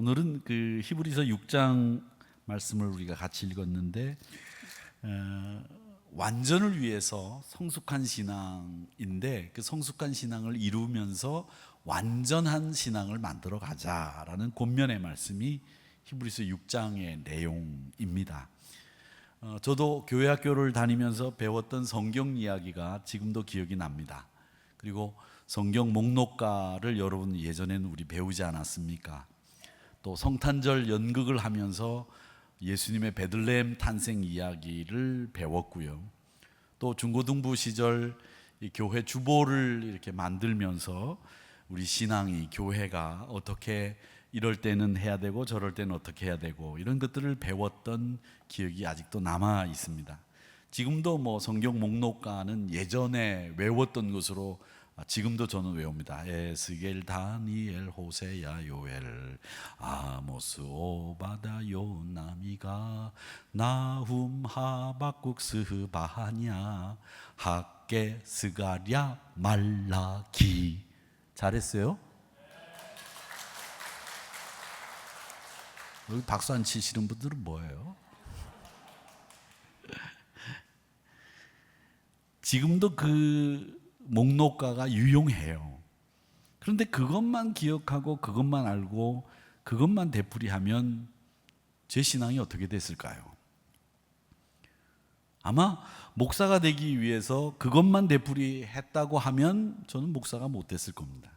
오늘은 그 히브리서 6장 말씀을 우리가 같이 읽었는데 완전을 위해서 성숙한 신앙인데 그 성숙한 신앙을 이루면서 완전한 신앙을 만들어 가자라는 권면의 말씀이 히브리서 6장의 내용입니다. 저도 교회 학교를 다니면서 배웠던 성경 이야기가 지금도 기억이 납니다. 그리고 성경 목록가를 여러분 예전에는 우리 배우지 않았습니까? 또 성탄절 연극을 하면서 예수님의 베들레헴 탄생 이야기를 배웠고요. 또 중고등부 시절 이 교회 주보를 이렇게 만들면서 우리 신앙이 교회가 어떻게 이럴 때는 해야 되고 저럴 때는 어떻게 해야 되고 이런 것들을 배웠던 기억이 아직도 남아 있습니다. 지금도 뭐 성경 목록가는 예전에 외웠던 것으로 지금도 저는 외웁니다. 에스겔, 다니엘, 호세야, 요엘, 아모스, 오바다요, 나미가, 나훔, 하박국, 스바냐, 학개, 스가랴, 말라기. 잘했어요? 여기 박수 안 치시는 분들은 뭐예요? 지금도 그 목록가가 유용해요. 그런데 그것만 기억하고 그것만 알고 그것만 되풀이하면 제 신앙이 어떻게 됐을까요? 아마 목사가 되기 위해서 그것만 되풀이했다고 하면 저는 목사가 못 됐을 겁니다.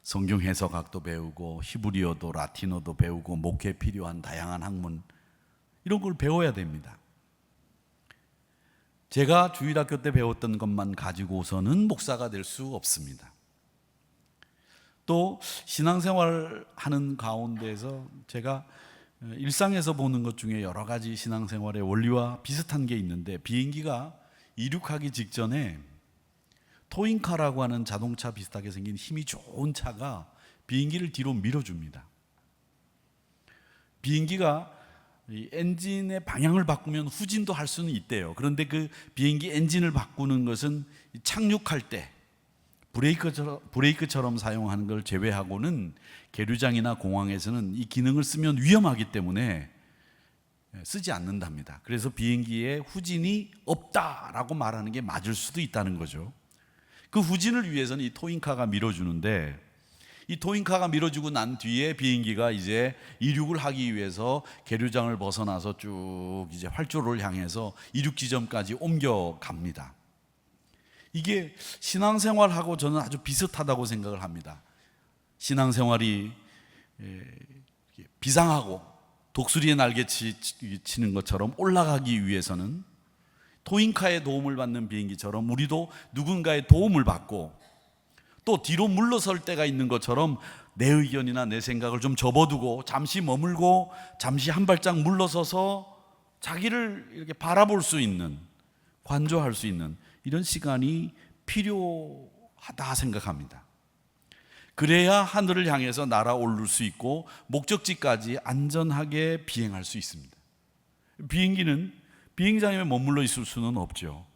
성경 해석학도 배우고 히브리어도 라틴어도 배우고 목회에 필요한 다양한 학문 이런 걸 배워야 됩니다. 제가 주일학교 때 배웠던 것만 가지고서는 목사가 될 수 없습니다. 또 신앙생활 하는 가운데서 제가 일상에서 보는 것 중에 여러 가지 신앙생활의 원리와 비슷한 게 있는데 비행기가 이륙하기 직전에 토잉카라고 하는 자동차 비슷하게 생긴 힘이 좋은 차가 비행기를 뒤로 밀어줍니다. 비행기가 이 엔진의 방향을 바꾸면 후진도 할 수는 있대요. 그런데 그 비행기 엔진을 바꾸는 것은 착륙할 때 브레이크처럼 사용하는 걸 제외하고는 계류장이나 공항에서는 이 기능을 쓰면 위험하기 때문에 쓰지 않는답니다. 그래서 비행기에 후진이 없다라고 말하는 게 맞을 수도 있다는 거죠. 그 후진을 위해서는 이 토잉카가 밀어주는데 이 토잉카가 밀어주고 난 뒤에 비행기가 이제 이륙을 하기 위해서 계류장을 벗어나서 쭉 이제 활주로를 향해서 이륙 지점까지 옮겨갑니다. 이게 신앙생활하고 저는 아주 비슷하다고 생각을 합니다. 신앙생활이 비상하고 독수리의 날개 치는 것처럼 올라가기 위해서는 토잉카의 도움을 받는 비행기처럼 우리도 누군가의 도움을 받고 또 뒤로 물러설 때가 있는 것처럼 내 의견이나 내 생각을 좀 접어두고 잠시 머물고 잠시 한 발짝 물러서서 자기를 이렇게 바라볼 수 있는, 관조할 수 있는 이런 시간이 필요하다 생각합니다. 그래야 하늘을 향해서 날아오를 수 있고 목적지까지 안전하게 비행할 수 있습니다. 비행기는 비행장에 머물러 있을 수는 없죠.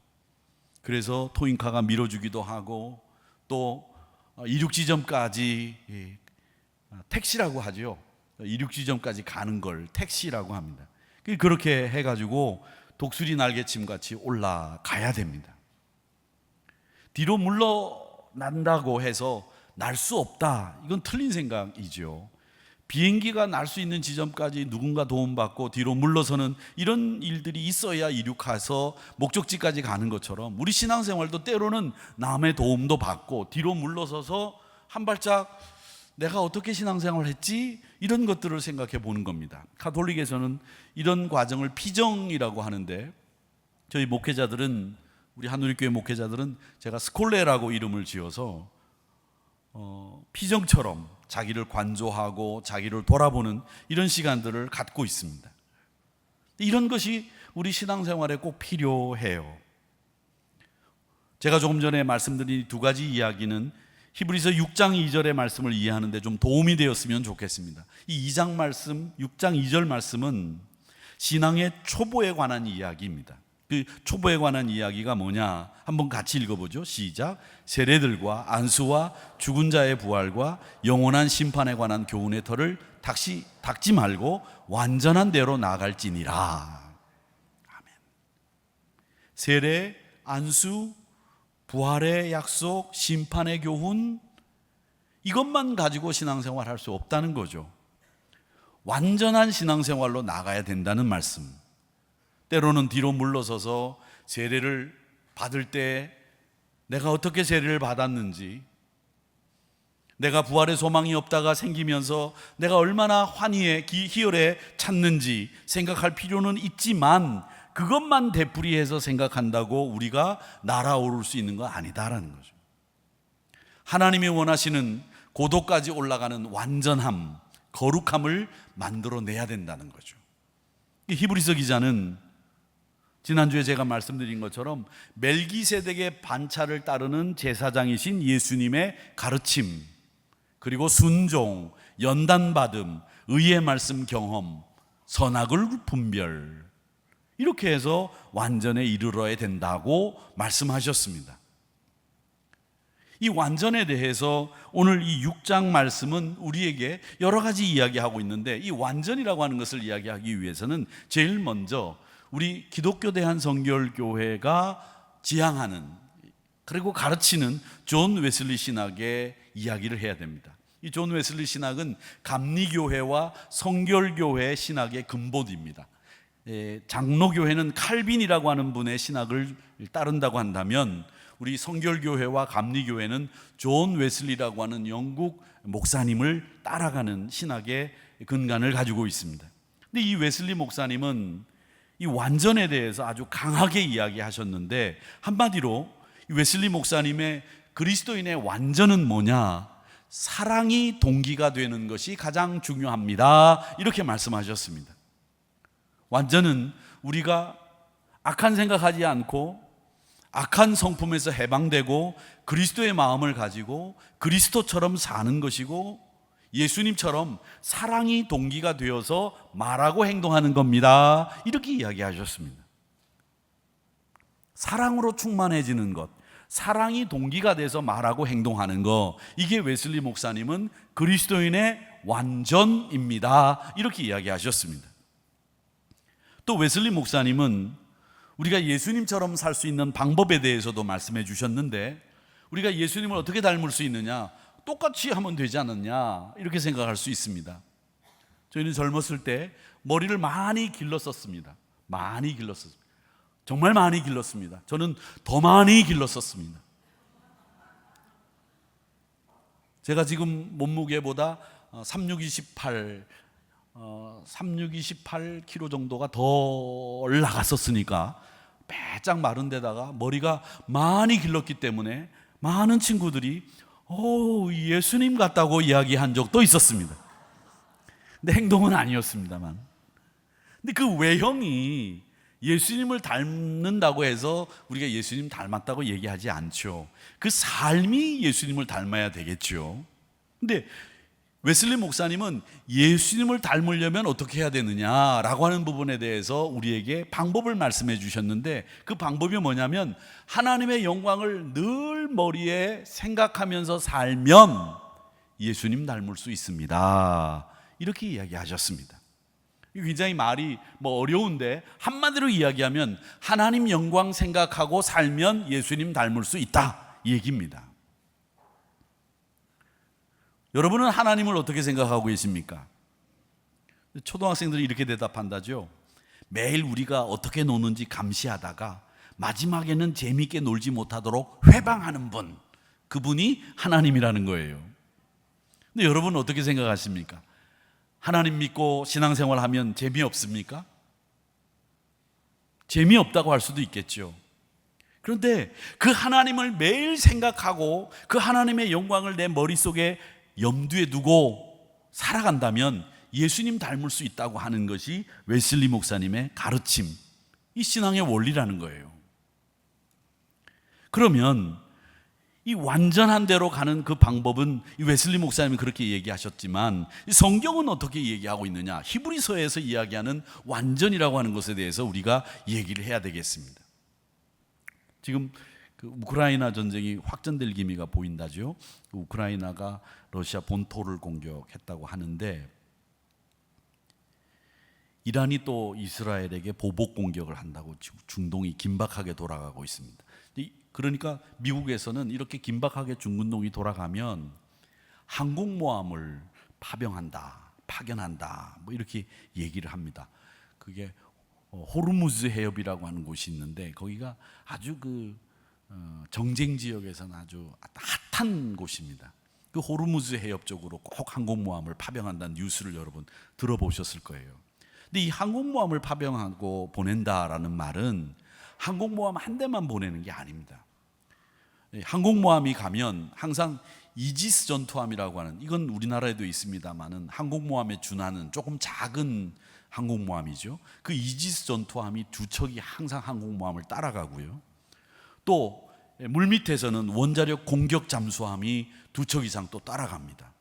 그래서 토잉카가 밀어주기도 하고 또 이륙 지점까지 택시라고 하죠. 이륙 지점까지 가는 걸 택시라고 합니다. 그렇게 해가지고 독수리 날개침 같이 올라가야 됩니다. 뒤로 물러난다고 해서 날 수 없다. 이건 틀린 생각이죠. 비행기가 날 수 있는 지점까지 누군가 도움받고 뒤로 물러서는 이런 일들이 있어야 이륙해서 목적지까지 가는 것처럼 우리 신앙생활도 때로는 남의 도움도 받고 뒤로 물러서서 한 발짝 내가 어떻게 신앙생활을 했지? 이런 것들을 생각해 보는 겁니다. 가톨릭에서는 이런 과정을 피정이라고 하는데 저희 목회자들은 우리 한우리교회 목회자들은 제가 스콜레라고 이름을 지어서 피정처럼 자기를 관조하고 자기를 돌아보는 이런 시간들을 갖고 있습니다. 이런 것이 우리 신앙생활에 꼭 필요해요. 제가 조금 전에 말씀드린 두 가지 이야기는 히브리서 6장 2절의 말씀을 이해하는 데 좀 도움이 되었으면 좋겠습니다. 이 2장 말씀, 6장 2절 말씀은 신앙의 초보에 관한 이야기입니다. 그 초보에 관한 이야기가 뭐냐? 한번 같이 읽어보죠. 시작. 세례들과 안수와 죽은 자의 부활과 영원한 심판에 관한 교훈의 터를 닦지 말고 완전한 대로 나아갈지니라. 아멘. 세례, 안수, 부활의 약속, 심판의 교훈, 이것만 가지고 신앙생활 할 수 없다는 거죠. 완전한 신앙생활로 나가야 된다는 말씀. 때로는 뒤로 물러서서 세례를 받을 때 내가 어떻게 세례를 받았는지, 내가 부활의 소망이 없다가 생기면서 내가 얼마나 환희에 희열에 찼는지 생각할 필요는 있지만, 그것만 되풀이해서 생각한다고 우리가 날아오를 수 있는 건 아니다라는 거죠. 하나님이 원하시는 고도까지 올라가는 완전함, 거룩함을 만들어내야 된다는 거죠. 히브리서 기자는 지난주에 제가 말씀드린 것처럼 멜기세덱의 반차를 따르는 제사장이신 예수님의 가르침, 그리고 순종, 연단받음, 의의 말씀 경험, 선악을 분별, 이렇게 해서 완전에 이르러야 된다고 말씀하셨습니다. 이 완전에 대해서 오늘 이 6장 말씀은 우리에게 여러 가지 이야기하고 있는데, 이 완전이라고 하는 것을 이야기하기 위해서는 제일 먼저 우리 기독교 대한성결교회가 지향하는, 그리고 가르치는 존 웨슬리 신학의 이야기를 해야 됩니다. 이 존 웨슬리 신학은 감리교회와 성결교회 신학의 근본입니다. 장로교회는 칼빈이라고 하는 분의 신학을 따른다고 한다면, 우리 성결교회와 감리교회는 존 웨슬리라고 하는 영국 목사님을 따라가는 신학의 근간을 가지고 있습니다. 근데 이 웨슬리 목사님은 이 완전에 대해서 아주 강하게 이야기하셨는데, 한마디로 이 웨슬리 목사님의 그리스도인의 완전은 뭐냐? 사랑이 동기가 되는 것이 가장 중요합니다, 이렇게 말씀하셨습니다. 완전은 우리가 악한 생각하지 않고 악한 성품에서 해방되고 그리스도의 마음을 가지고 그리스도처럼 사는 것이고, 예수님처럼 사랑이 동기가 되어서 말하고 행동하는 겁니다, 이렇게 이야기하셨습니다. 사랑으로 충만해지는 것, 사랑이 동기가 돼서 말하고 행동하는 것, 이게 웨슬리 목사님은 그리스도인의 완전입니다, 이렇게 이야기하셨습니다. 또 웨슬리 목사님은 우리가 예수님처럼 살 수 있는 방법에 대해서도 말씀해 주셨는데, 우리가 예수님을 어떻게 닮을 수 있느냐? 똑같이 하면 되지 않느냐? 이렇게 생각할 수 있습니다. 저희는 젊었을 때 머리를 많이 길렀었습니다. 많이 길렀었습니다. 정말 많이 길렀습니다. 저는 더 많이 길렀었습니다. 제가 지금 몸무게보다 3628kg 정도가 덜 나갔었으니까 빼짝 마른 데다가 머리가 많이 길렀기 때문에 많은 친구들이 예수님 같다고 이야기한 적도 있었습니다. 근데 행동은 아니었습니다만, 근데 그 외형이 예수님을 닮는다고 해서 우리가 예수님 닮았다고 얘기하지 않죠. 그 삶이 예수님을 닮아야 되겠죠. 근데 웨슬리 목사님은 예수님을 닮으려면 어떻게 해야 되느냐라고 하는 부분에 대해서 우리에게 방법을 말씀해 주셨는데, 그 방법이 뭐냐면 하나님의 영광을 늘 머리에 생각하면서 살면 예수님 닮을 수 있습니다, 이렇게 이야기하셨습니다. 굉장히 말이 어려운데 한마디로 이야기하면 하나님 영광 생각하고 살면 예수님 닮을 수 있다, 이 얘기입니다. 여러분은 하나님을 어떻게 생각하고 계십니까? 초등학생들이 이렇게 대답한다죠. 매일 우리가 어떻게 노는지 감시하다가 마지막에는 재미있게 놀지 못하도록 회방하는 분, 그분이 하나님이라는 거예요. 근데 여러분은 어떻게 생각하십니까? 하나님 믿고 신앙생활하면 재미없습니까? 재미없다고 할 수도 있겠죠. 그런데 그 하나님을 매일 생각하고 그 하나님의 영광을 내 머릿속에 염두에 두고 살아간다면 예수님 닮을 수 있다고 하는 것이 웨슬리 목사님의 가르침, 이 신앙의 원리라는 거예요. 그러면 이 완전한 대로 가는 그 방법은 이 웨슬리 목사님이 그렇게 얘기하셨지만, 성경은 어떻게 얘기하고 있느냐? 히브리서에서 이야기하는 완전이라고 하는 것에 대해서 우리가 얘기를 해야 되겠습니다. 지금 그 우크라이나 전쟁이 확전될 기미가 보인다죠. 우크라이나가 러시아 본토를 공격했다고 하는데 이란이 또 이스라엘에게 보복 공격을 한다고 중동이 긴박하게 돌아가고 있습니다. 그러니까 미국에서는 이렇게 긴박하게 중동이 돌아가면 항공모함을 파견한다 뭐 이렇게 얘기를 합니다. 그게 호르무즈 해협이라고 하는 곳이 있는데 거기가 아주 정쟁 지역에서는 아주 핫한 곳입니다. 그 호르무즈 해협 쪽으로 꼭 항공모함을 파병한다는 뉴스를 여러분 들어보셨을 거예요. 근데 이 항공모함을 파병하고 보낸다라는 말은 항공모함 한 대만 보내는 게 아닙니다. 항공모함이 가면 항상 이지스 전투함이라고 하는, 이건 우리나라에도 있습니다만은 항공모함에 준하는 조금 작은 항공모함이죠. 그 이지스 전투함이 두 척이 항상 항공모함을 따라가고요. 또 물밑에서는 원자력 공격 잠수함이 두 척 이상 또 따라갑니다.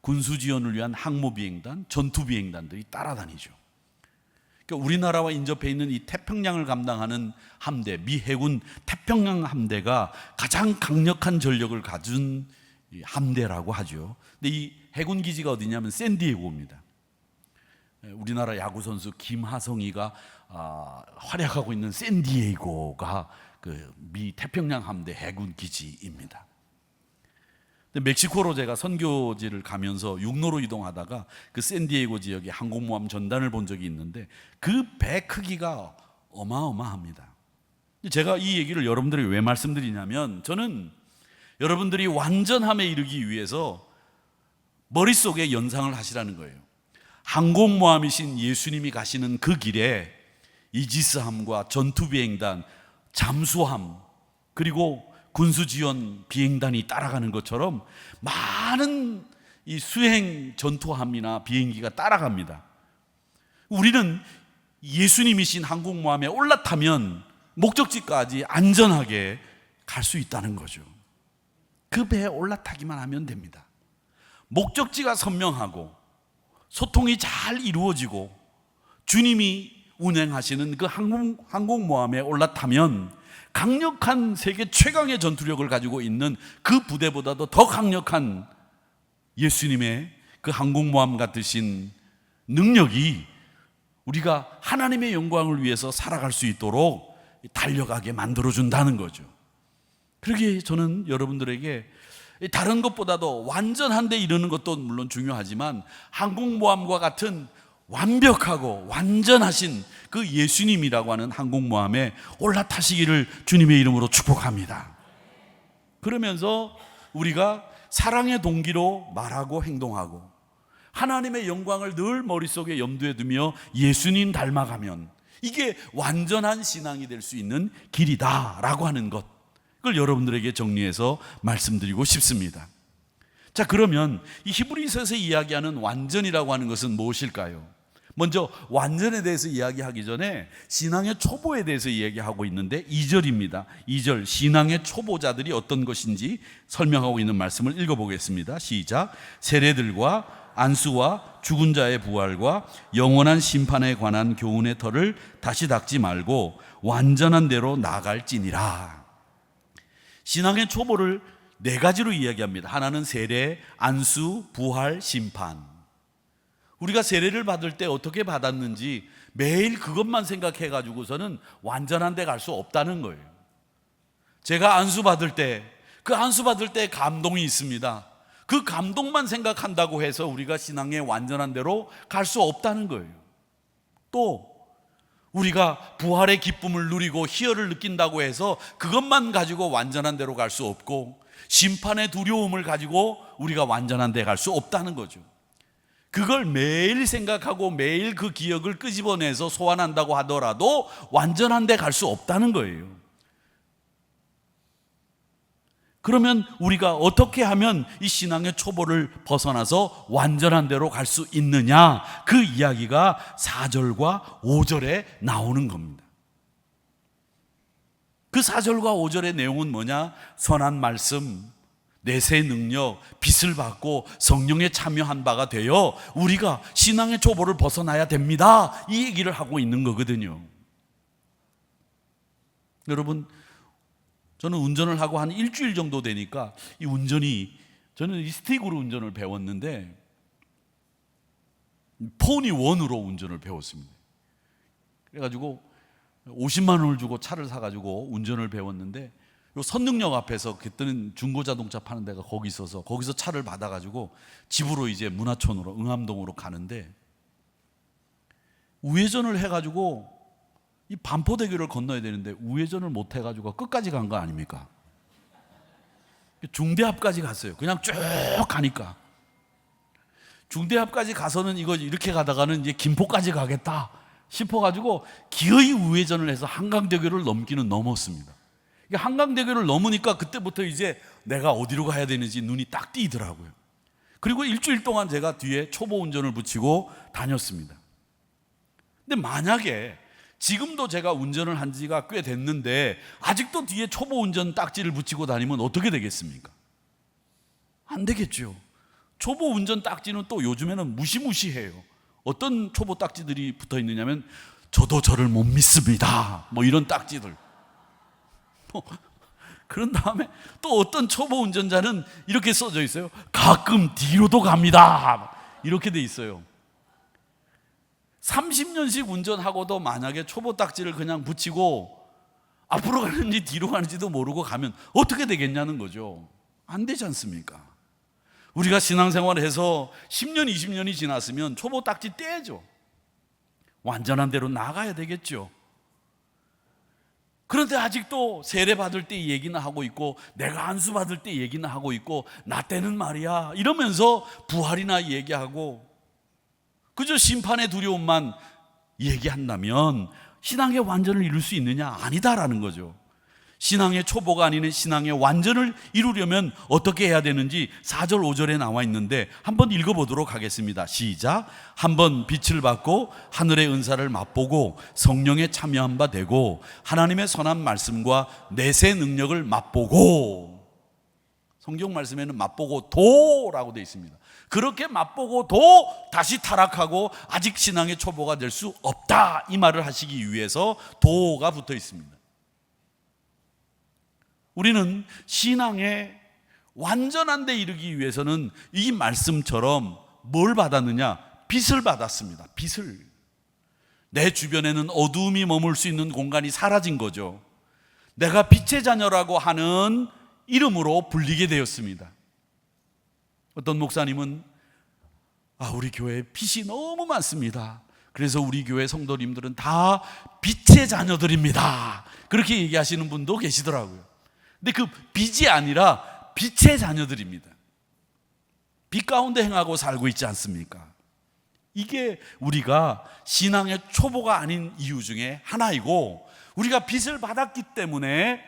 군수 지원을 위한 항모비행단, 전투비행단들이 따라다니죠. 그러니까 우리나라와 인접해 있는 이 태평양을 감당하는 함대, 미 해군 태평양 함대가 가장 강력한 전력을 가진 함대라고 하죠. 근데 이 해군 기지가 어디냐면 샌디에고입니다. 우리나라 야구 선수 김하성이가 활약하고 있는 샌디에고가 그 미 태평양 함대 해군 기지입니다. 멕시코로 제가 선교지를 가면서 육로로 이동하다가 그 샌디에고 지역에 항공모함 전단을 본 적이 있는데 그 배 크기가 어마어마합니다. 제가 이 얘기를 여러분들에게 왜 말씀드리냐면 저는 여러분들이 완전함에 이르기 위해서 머릿속에 연상을 하시라는 거예요. 항공모함이신 예수님이 가시는 그 길에 이지스함과 전투비행단, 잠수함, 그리고 군수지원 비행단이 따라가는 것처럼 많은 이 수행 전투함이나 비행기가 따라갑니다. 우리는 예수님이신 항공모함에 올라타면 목적지까지 안전하게 갈 수 있다는 거죠. 그 배에 올라타기만 하면 됩니다. 목적지가 선명하고 소통이 잘 이루어지고 주님이 운행하시는 그 항공모함에 올라타면 강력한 세계 최강의 전투력을 가지고 있는 그 부대보다도 더 강력한 예수님의 그 항공모함 같으신 능력이 우리가 하나님의 영광을 위해서 살아갈 수 있도록 달려가게 만들어준다는 거죠. 그러기에 저는 여러분들에게 다른 것보다도 완전한 데 이르는 것도 물론 중요하지만 항공모함과 같은 완벽하고 완전하신 그 예수님이라고 하는 항공모함에 올라타시기를 주님의 이름으로 축복합니다. 그러면서 우리가 사랑의 동기로 말하고 행동하고 하나님의 영광을 늘 머릿속에 염두에 두며 예수님 닮아가면 이게 완전한 신앙이 될 수 있는 길이다라고 하는 것, 그걸 여러분들에게 정리해서 말씀드리고 싶습니다. 자, 그러면 이 히브리서에서 이야기하는 완전이라고 하는 것은 무엇일까요? 먼저 완전에 대해서 이야기하기 전에 신앙의 초보에 대해서 이야기하고 있는데 2절입니다. 2절, 신앙의 초보자들이 어떤 것인지 설명하고 있는 말씀을 읽어보겠습니다. 시작. 세례들과 안수와 죽은 자의 부활과 영원한 심판에 관한 교훈의 털을 다시 닦지 말고 완전한 대로 나아갈지니라. 신앙의 초보를 네 가지로 이야기합니다. 하나는 세례, 안수, 부활, 심판. 우리가 세례를 받을 때 어떻게 받았는지 매일 그것만 생각해가지고서는 완전한 데 갈 수 없다는 거예요. 제가 안수 받을 때, 그 안수 받을 때 감동이 있습니다. 그 감동만 생각한다고 해서 우리가 신앙의 완전한 데로 갈 수 없다는 거예요. 또 우리가 부활의 기쁨을 누리고 희열을 느낀다고 해서 그것만 가지고 완전한 데로 갈 수 없고 심판의 두려움을 가지고 우리가 완전한 데 갈 수 없다는 거죠. 그걸 매일 생각하고 매일 그 기억을 끄집어내서 소환한다고 하더라도 완전한 데 갈 수 없다는 거예요. 그러면 우리가 어떻게 하면 이 신앙의 초보를 벗어나서 완전한 데로 갈 수 있느냐? 그 이야기가 4절과 5절에 나오는 겁니다. 그 4절과 5절의 내용은 뭐냐? 선한 말씀, 내세 능력, 빛을 받고 성령에 참여한 바가 되어 우리가 신앙의 초보를 벗어나야 됩니다. 이 얘기를 하고 있는 거거든요. 여러분, 저는 운전을 하고 한 일주일 정도 되니까 이 운전이, 저는 이 스틱으로 운전을 배웠는데 폰이 원으로 운전을 배웠습니다. 그래가지고 50만 원을 주고 차를 사가지고 운전을 배웠는데, 요 선릉역 앞에서 그때는 중고자동차 파는 데가 거기 있어서 거기서 차를 받아가지고 집으로 이제 문화촌으로 응암동으로 가는데, 우회전을 해가지고 이 반포대교를 건너야 되는데 우회전을 못 해가지고 끝까지 간 거 아닙니까? 중대합까지 갔어요. 그냥 쭉 가니까. 중대합까지 가서는 이거 이렇게 가다가는 이제 김포까지 가겠다 싶어가지고 기어이 우회전을 해서 한강대교를 넘기는 넘었습니다. 한강대교를 넘으니까 그때부터 이제 내가 어디로 가야 되는지 눈이 딱 띄더라고요. 그리고 일주일 동안 제가 뒤에 초보 운전을 붙이고 다녔습니다. 근데 만약에 지금도 제가 운전을 한 지가 꽤 됐는데 아직도 뒤에 초보 운전 딱지를 붙이고 다니면 어떻게 되겠습니까? 안 되겠죠. 초보 운전 딱지는 또 요즘에는 무시무시해요. 어떤 초보 딱지들이 붙어 있느냐면 저도 저를 못 믿습니다, 뭐 이런 딱지들. 그런 다음에 또 어떤 초보 운전자는 이렇게 써져 있어요. 가끔 뒤로도 갑니다, 이렇게 돼 있어요. 30년씩 운전하고도 만약에 초보 딱지를 그냥 붙이고 앞으로 가는지 뒤로 가는지도 모르고 가면 어떻게 되겠냐는 거죠. 안 되지 않습니까? 우리가 신앙생활을 해서 10년, 20년이 지났으면 초보 딱지 떼죠. 완전한 대로 나가야 되겠죠. 그런데 아직도 세례 받을 때 얘기나 하고 있고, 내가 안수 받을 때 얘기나 하고 있고, 나 때는 말이야 이러면서 부활이나 얘기하고 그저 심판의 두려움만 얘기한다면 신앙의 완전을 이룰 수 있느냐? 아니다라는 거죠. 신앙의 초보가 아닌 신앙의 완전을 이루려면 어떻게 해야 되는지 4절 5절에 나와 있는데 한번 읽어보도록 하겠습니다. 시작. 한번 빛을 받고 하늘의 은사를 맛보고 성령에 참여한 바 되고 하나님의 선한 말씀과 내세 능력을 맛보고, 성경 말씀에는 맛보고 도라고 되어 있습니다. 그렇게 맛보고도 다시 타락하고 아직 신앙의 초보가 될 수 없다, 이 말을 하시기 위해서 도가 붙어 있습니다. 우리는 신앙의 완전한 데 이르기 위해서는 이 말씀처럼 뭘 받았느냐? 빛을 받았습니다. 빛을. 내 주변에는 어두움이 머물 수 있는 공간이 사라진 거죠. 내가 빛의 자녀라고 하는 이름으로 불리게 되었습니다. 어떤 목사님은 우리 교회에 빛이 너무 많습니다, 그래서 우리 교회 성도님들은 다 빛의 자녀들입니다, 그렇게 얘기하시는 분도 계시더라고요. 근데 그 빛이 아니라 빛의 자녀들입니다. 빛 가운데 행하고 살고 있지 않습니까? 이게 우리가 신앙의 초보가 아닌 이유 중에 하나이고, 우리가 빛을 받았기 때문에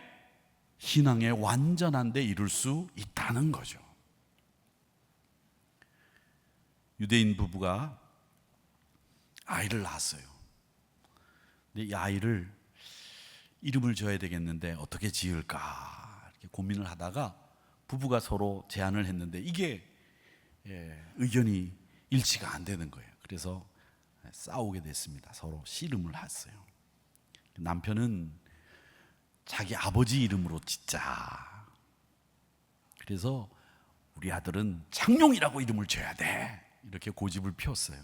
신앙의 완전한 데 이룰 수 있다는 거죠. 유대인 부부가 아이를 낳았어요. 근데 이 아이를 이름을 지어야 되겠는데 어떻게 지을까 이렇게 고민을 하다가 부부가 서로 제안을 했는데 이게 의견이 일치가 안 되는 거예요. 그래서 싸우게 됐습니다. 서로 씨름을 했어요. 남편은 자기 아버지 이름으로 짓자, 그래서 우리 아들은 창룡이라고 이름을 지어야 돼, 이렇게 고집을 피웠어요.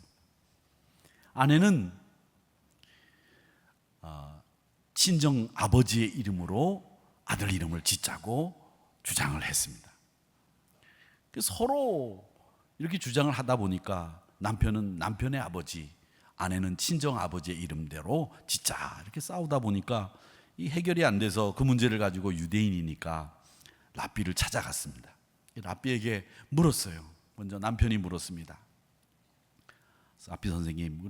아내는 친정 아버지의 이름으로 아들 이름을 짓자고 주장을 했습니다. 서로 이렇게 주장을 하다 보니까 남편은 남편의 아버지, 아내는 친정 아버지의 이름대로 짓자, 이렇게 싸우다 보니까 이 해결이 안 돼서 그 문제를 가지고 유대인이니까 랍비를 찾아갔습니다. 랍비에게 물었어요. 먼저 남편이 물었습니다. 랍비 선생님,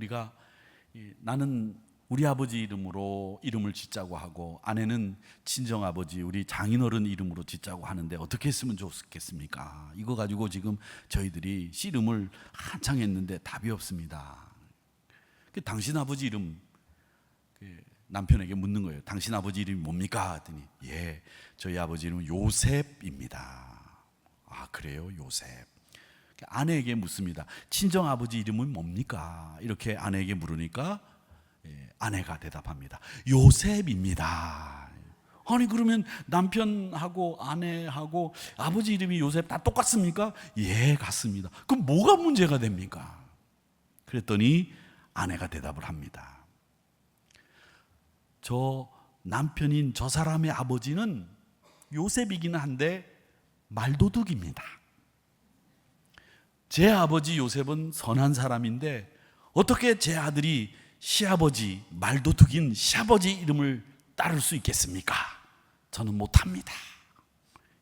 나는 우리 아버지 이름으로 이름을 짓자고 하고 아내는 친정 아버지 우리 장인어른 이름으로 짓자고 하는데 어떻게 했으면 좋겠습니까? 이거 가지고 지금 저희들이 씨름을 한창 했는데 답이 없습니다. 당신 아버지 이름, 남편에게 묻는 거예요. 당신 아버지 이름이 뭡니까? 했더니 저희 아버지 이름은 요셉입니다. 아, 그래요? 요셉. 아내에게 묻습니다. 친정 아버지 이름은 뭡니까? 이렇게 아내에게 물으니까 아내가 대답합니다. 요셉입니다. 아니 그러면 남편하고 아내하고 아버지 이름이 요셉 다 똑같습니까? 예, 같습니다. 그럼 뭐가 문제가 됩니까? 그랬더니 아내가 대답을 합니다. 저 남편인 저 사람의 아버지는 요셉이기는 한데 말도둑입니다. 제 아버지 요셉은 선한 사람인데 어떻게 제 아들이 시아버지, 말도둑인 시아버지 이름을 따를 수 있겠습니까? 저는 못합니다.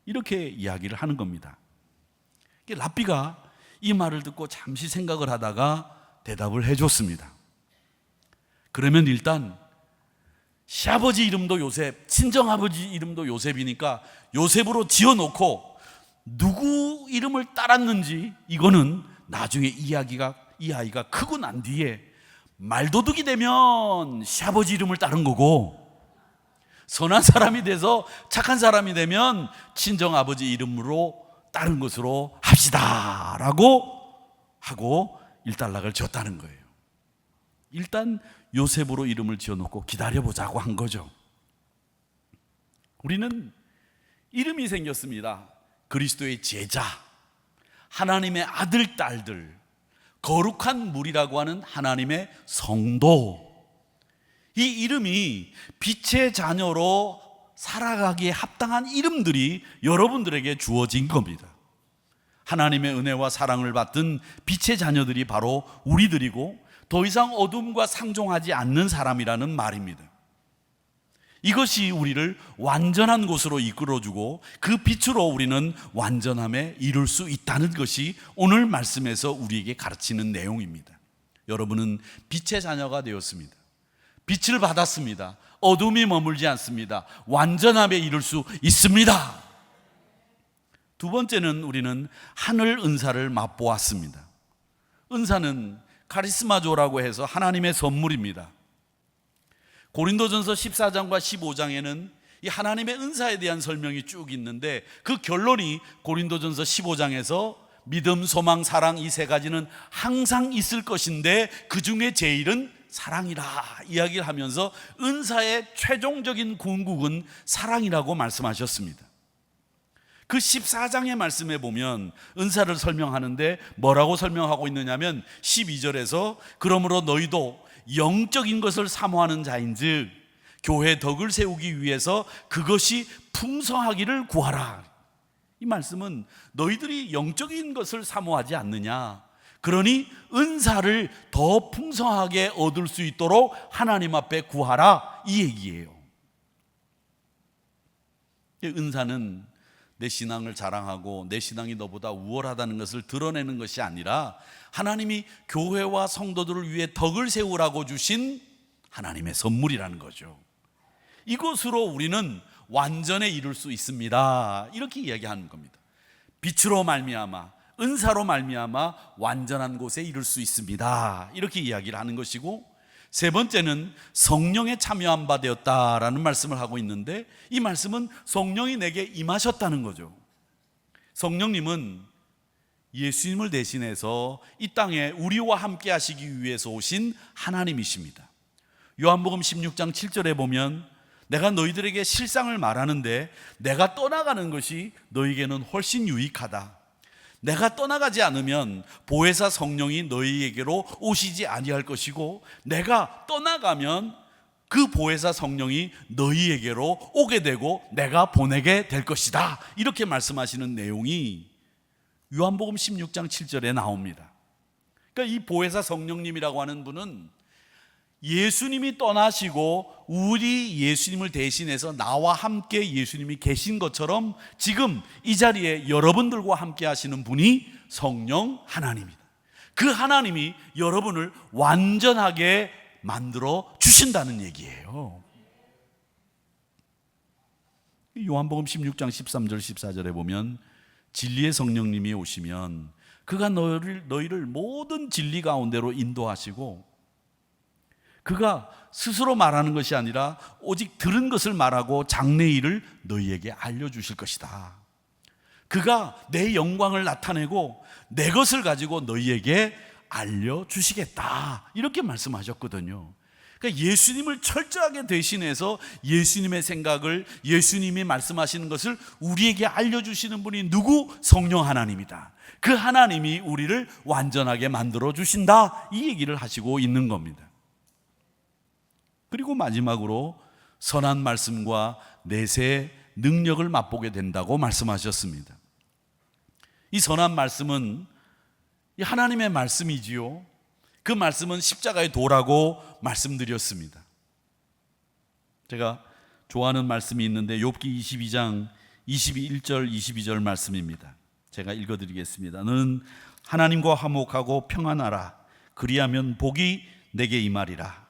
이렇게 이야기를 하는 겁니다. 랍비가 이 말을 듣고 잠시 생각을 하다가 대답을 해줬습니다. 그러면 일단 시아버지 이름도 요셉, 친정아버지 이름도 요셉이니까 요셉으로 지어놓고 누구 이름을 따랐는지 이거는 나중에 이 아이가 크고 난 뒤에 말도둑이 되면 시아버지 이름을 따른 거고 선한 사람이 돼서 착한 사람이 되면 친정아버지 이름으로 따른 것으로 합시다 라고 하고 일단락을 줬다는 거예요. 일단 요셉으로 이름을 지어놓고 기다려보자고 한 거죠. 우리는 이름이 생겼습니다. 그리스도의 제자, 하나님의 아들, 딸들, 거룩한 무리라고 하는 하나님의 성도. 이 이름이 빛의 자녀로 살아가기에 합당한 이름들이 여러분들에게 주어진 겁니다. 하나님의 은혜와 사랑을 받은 빛의 자녀들이 바로 우리들이고 더 이상 어둠과 상종하지 않는 사람이라는 말입니다. 이것이 우리를 완전한 곳으로 이끌어주고 그 빛으로 우리는 완전함에 이룰 수 있다는 것이 오늘 말씀에서 우리에게 가르치는 내용입니다. 여러분은 빛의 자녀가 되었습니다. 빛을 받았습니다. 어둠이 머물지 않습니다. 완전함에 이룰 수 있습니다. 두 번째는 우리는 하늘 은사를 맛보았습니다. 은사는 카리스마조라고 해서 하나님의 선물입니다. 고린도전서 14장과 15장에는 이 하나님의 은사에 대한 설명이 쭉 있는데 그 결론이 고린도전서 15장에서 믿음, 소망, 사랑 이 세 가지는 항상 있을 것인데 그 중에 제일은 사랑이라 이야기를 하면서 은사의 최종적인 궁극은 사랑이라고 말씀하셨습니다. 그 14장의 말씀에 보면 은사를 설명하는데 뭐라고 설명하고 있느냐면 12절에서 그러므로 너희도 영적인 것을 사모하는 자인즉 교회 덕을 세우기 위해서 그것이 풍성하기를 구하라. 이 말씀은 너희들이 영적인 것을 사모하지 않느냐, 그러니 은사를 더 풍성하게 얻을 수 있도록 하나님 앞에 구하라, 이 얘기예요. 은사는 내 신앙을 자랑하고 내 신앙이 너보다 우월하다는 것을 드러내는 것이 아니라 하나님이 교회와 성도들을 위해 덕을 세우라고 주신 하나님의 선물이라는 거죠. 이것으로 우리는 완전에 이룰 수 있습니다. 이렇게 이야기하는 겁니다. 빛으로 말미암아, 은사로 말미암아 완전한 곳에 이룰 수 있습니다. 이렇게 이야기를 하는 것이고, 세 번째는 성령에 참여한 바 되었다라는 말씀을 하고 있는데 이 말씀은 성령이 내게 임하셨다는 거죠. 성령님은 예수님을 대신해서 이 땅에 우리와 함께 하시기 위해서 오신 하나님이십니다. 요한복음 16장 7절에 보면 내가 너희들에게 실상을 말하는데 내가 떠나가는 것이 너희에게는 훨씬 유익하다. 내가 떠나가지 않으면 보혜사 성령이 너희에게로 오시지 아니할 것이고 내가 떠나가면 그 보혜사 성령이 너희에게로 오게 되고 내가 보내게 될 것이다. 이렇게 말씀하시는 내용이 요한복음 16장 7절에 나옵니다. 그러니까 이 보혜사 성령님이라고 하는 분은 예수님이 떠나시고 우리 예수님을 대신해서 나와 함께 예수님이 계신 것처럼 지금 이 자리에 여러분들과 함께 하시는 분이 성령 하나님입니다. 그 하나님이 여러분을 완전하게 만들어 주신다는 얘기예요. 요한복음 16장 13절 14절에 보면 진리의 성령님이 오시면 그가 너희를 모든 진리 가운데로 인도하시고 그가 스스로 말하는 것이 아니라 오직 들은 것을 말하고 장래일을 너희에게 알려주실 것이다. 그가 내 영광을 나타내고 내 것을 가지고 너희에게 알려주시겠다. 이렇게 말씀하셨거든요. 그러니까 예수님을 철저하게 대신해서 예수님의 생각을, 예수님이 말씀하시는 것을 우리에게 알려주시는 분이 누구? 성령 하나님이다. 그 하나님이 우리를 완전하게 만들어 주신다, 이 얘기를 하시고 있는 겁니다. 그리고 마지막으로 선한 말씀과 내세의 능력을 맛보게 된다고 말씀하셨습니다. 이 선한 말씀은 하나님의 말씀이지요. 그 말씀은 십자가의 도라고 말씀드렸습니다. 제가 좋아하는 말씀이 있는데 욥기 22장 21절 22절 말씀입니다. 제가 읽어드리겠습니다. 너는 하나님과 화목하고 평안하라. 그리하면 복이 내게 임하리라.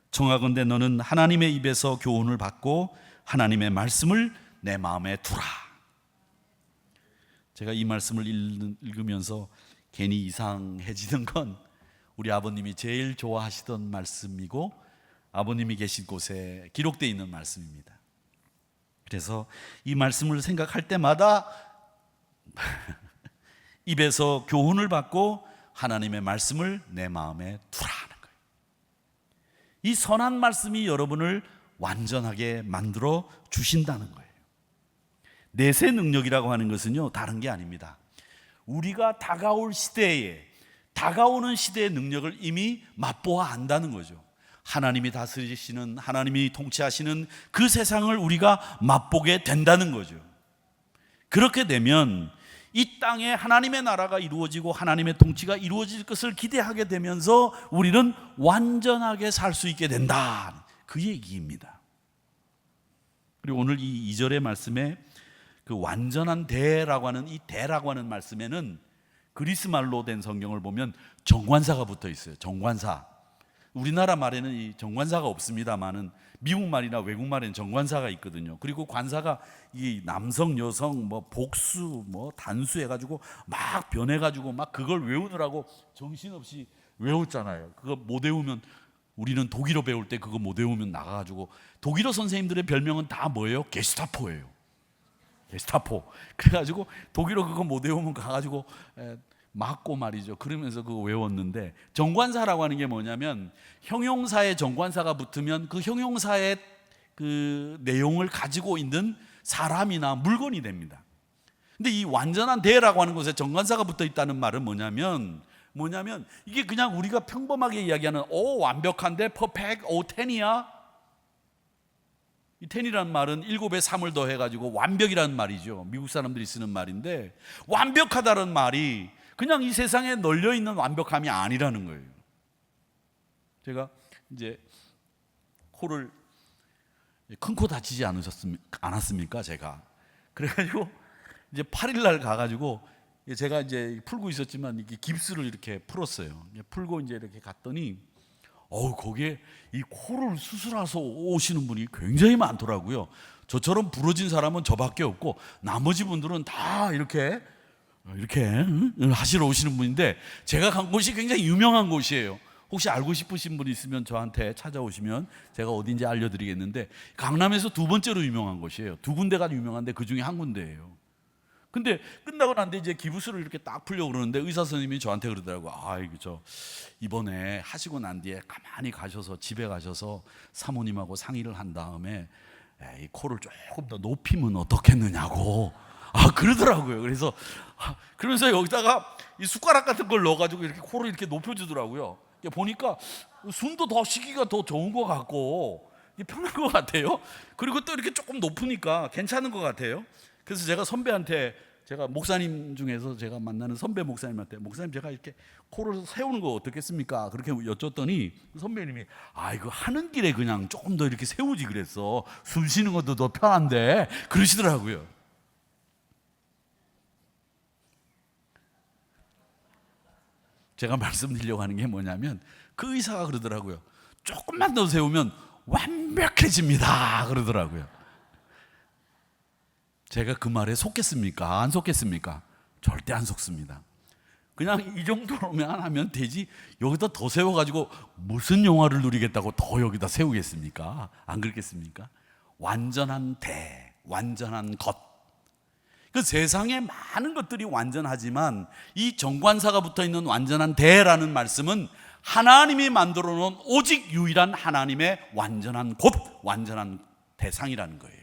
청하건대 너는 하나님의 입에서 교훈을 받고 하나님의 말씀을 내 마음에 두라. 제가 이 말씀을 읽으면서 괜히 이상해지는 건 우리 아버님이 제일 좋아하시던 말씀이고 아버님이 계신 곳에 기록되어 있는 말씀입니다. 그래서 이 말씀을 생각할 때마다 입에서 교훈을 받고 하나님의 말씀을 내 마음에 두라 하는 거예요. 이 선한 말씀이 여러분을 완전하게 만들어 주신다는 거예요. 내세 능력이라고 하는 것은요, 다른 게 아닙니다. 우리가 다가오는 시대의 능력을 이미 맛보아 안다는 거죠. 하나님이 다스리시는, 하나님이 통치하시는 그 세상을 우리가 맛보게 된다는 거죠. 그렇게 되면 이 땅에 하나님의 나라가 이루어지고 하나님의 통치가 이루어질 것을 기대하게 되면서 우리는 완전하게 살 수 있게 된다, 그 얘기입니다. 그리고 오늘 이 2절의 말씀에 그 완전한 대라고 하는 이 대라고 하는 말씀에는 그리스 말로 된 성경을 보면 정관사가 붙어 있어요. 정관사. 우리나라 말에는 이 정관사가 없습니다만은 미국 말이나 외국 말에는 정관사가 있거든요. 그리고 관사가 이 남성, 여성, 뭐 복수, 뭐 단수 해가지고 막 변해가지고 막 그걸 외우느라고 정신없이 외웠잖아요. 그거 못 외우면, 우리는 독일어 배울 때 그거 못 외우면 나가가지고, 독일어 선생님들의 별명은 다 뭐예요? 게스타포예요. 게스타포. 그래가지고 독일어 그거 못 외우면 가가지고 맞고 말이죠. 그러면서 그거 외웠는데, 정관사라고 하는 게 뭐냐면 형용사에 정관사가 붙으면 그 형용사의 그 내용을 가지고 있는 사람이나 물건이 됩니다. 근데 이 완전한 대라고 하는 곳에 정관사가 붙어 있다는 말은 뭐냐면 이게 그냥 우리가 평범하게 이야기하는 완벽한데 퍼펙트, 10이야. 이 10이라는 말은 7에 3을 더해가지고 완벽이라는 말이죠. 미국 사람들이 쓰는 말인데, 완벽하다는 말이 그냥 이 세상에 널려있는 완벽함이 아니라는 거예요. 제가 이제 코를, 큰 코 다치지 않았습니까? 제가. 그래가지고 이제 8일날 가가지고 제가 이제 풀고 있었지만 이게 깁스를 이렇게 풀었어요. 풀고 이제 이렇게 갔더니 거기에 이 코를 수술해서 오시는 분이 굉장히 많더라고요. 저처럼 부러진 사람은 저밖에 없고 나머지 분들은 다 이렇게 하시러 오시는 분인데, 제가 간 곳이 굉장히 유명한 곳이에요. 혹시 알고 싶으신 분 있으면 저한테 찾아오시면 제가 어딘지 알려드리겠는데, 강남에서 두 번째로 유명한 곳이에요. 두 군데가 유명한데 그 중에 한 군데예요. 근데 끝나고 난 뒤에 이제 기부스를 이렇게 딱 풀려고 그러는데 의사 선생님이 저한테 그러더라고요. 이번에 하시고 난 뒤에 가만히 가셔서 집에 가셔서 사모님하고 상의를 한 다음에 이 코를 조금 더 높이면 어떻겠느냐고 그러더라고요. 그래서 그러면서 여기다가 이 숟가락 같은 걸 넣어가지고 이렇게 코를 이렇게 높여주더라고요. 보니까 숨도 더 쉬기가 더 좋은 것 같고 편한 것 같아요. 그리고 또 이렇게 조금 높으니까 괜찮은 것 같아요. 그래서 제가 선배한테, 제가 목사님 중에서 제가 만나는 선배 목사님한테, 목사님 제가 이렇게 코를 세우는 거 어떻겠습니까? 그렇게 여쭸더니 선배님이 이거 하는 길에 그냥 조금 더 이렇게 세우지 그랬어. 숨 쉬는 것도 더 편한데 그러시더라고요. 제가 말씀드리려고 하는 게 뭐냐면, 그 의사가 그러더라고요. 조금만 더 세우면 완벽해집니다 그러더라고요. 제가 그 말에 속겠습니까? 안 속겠습니까? 절대 안 속습니다. 그냥 이 정도로만 하면 되지, 여기다 더 세워가지고 무슨 영화를 누리겠다고 더 여기다 세우겠습니까? 안 그렇겠습니까? 완전한 대, 완전한 것. 그 세상에 많은 것들이 완전하지만 이 정관사가 붙어 있는 완전한 대라는 말씀은 하나님이 만들어 놓은 오직 유일한 하나님의 완전한 곳, 완전한 대상이라는 거예요.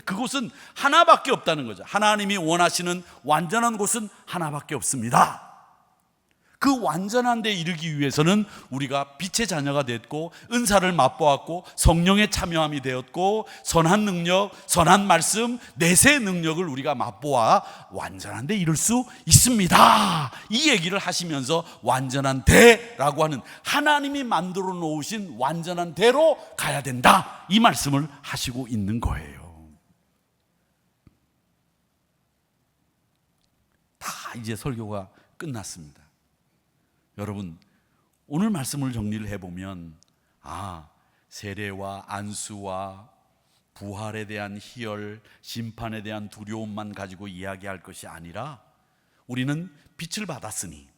그곳은 하나밖에 없다는 거죠. 하나님이 원하시는 완전한 곳은 하나밖에 없습니다. 그 완전한 데 이르기 위해서는 우리가 빛의 자녀가 됐고 은사를 맛보았고 성령의 참여함이 되었고 선한 능력, 선한 말씀, 내세의 능력을 우리가 맛보아 완전한 데 이룰 수 있습니다. 이 얘기를 하시면서 완전한 대라고 하는 하나님이 만들어 놓으신 완전한 대로 가야 된다, 이 말씀을 하시고 있는 거예요. 다 이제 설교가 끝났습니다. 여러분, 오늘 말씀을 정리를 해보면 세례와 안수와 부활에 대한 희열, 심판에 대한 두려움만 가지고 이야기할 것이 아니라 우리는 빛을 받았으니,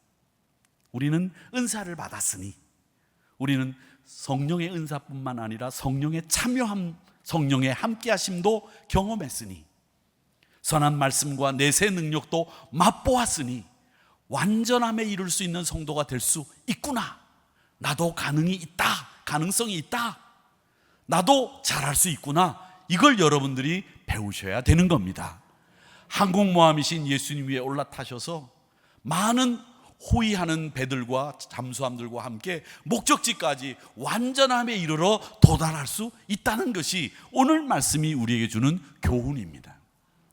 우리는 은사를 받았으니, 우리는 성령의 은사뿐만 아니라 성령의 참여함, 성령의 함께하심도 경험했으니, 선한 말씀과 내세 능력도 맛보았으니 완전함에 이룰 수 있는 성도가 될 수 있구나. 나도 가능성이 있다. 나도 잘할 수 있구나. 이걸 여러분들이 배우셔야 되는 겁니다. 항공모함이신 예수님 위에 올라타셔서 많은 호위하는 배들과 잠수함들과 함께 목적지까지 완전함에 이르러 도달할 수 있다는 것이 오늘 말씀이 우리에게 주는 교훈입니다.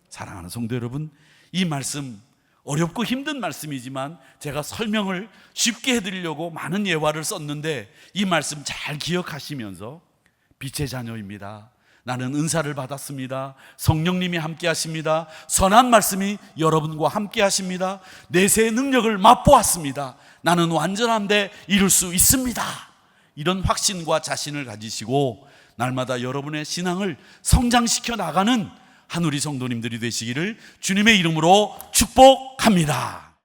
사랑하는 성도 여러분, 이 말씀 어렵고 힘든 말씀이지만 제가 설명을 쉽게 해드리려고 많은 예화를 썼는데 이 말씀 잘 기억하시면서 빛의 자녀입니다. 나는 은사를 받았습니다. 성령님이 함께 하십니다. 선한 말씀이 여러분과 함께 하십니다. 내세의 능력을 맛보았습니다. 나는 완전한 데 이룰 수 있습니다. 이런 확신과 자신을 가지시고 날마다 여러분의 신앙을 성장시켜 나가는 한우리 성도님들이 되시기를 주님의 이름으로 축복합니다.